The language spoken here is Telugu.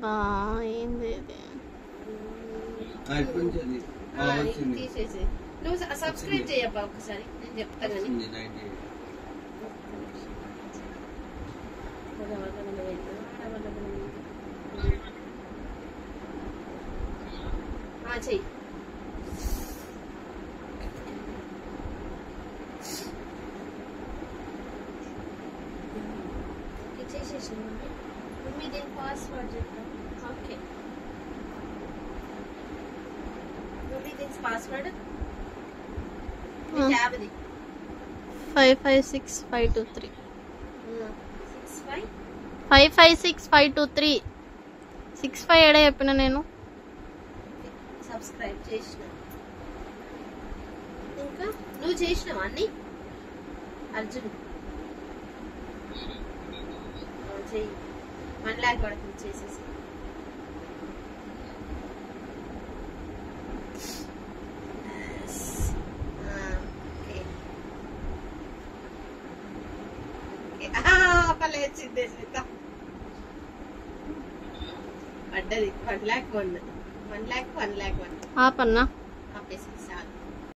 బా ఏంది ఇది తీసేసి నువ్వు సబ్స్క్రైబ్ చేయబ్బా ఒకసారి నేను చెప్తా కానీ చెయ్యి చేసేసి మమ్మీ దీని పాస్వర్డ్ చెప్తాం ఓకే మమ్మీ దీని పాస్వర్డ్ ట్యాబ్ది 556523 65 556523 65 ఏడా చెప్పిన నేను సబ్స్క్రైబ్ చేసిన ఇంకా నువ్వు చేసినావా అన్ని అర్జున్ చెయ్యి 1 lakh పడుతుంది చేసేసి పడ్డది 1 lakh 1 1 lakh 1 lakh 1 ఆపన్నా ఆపేసి చాలు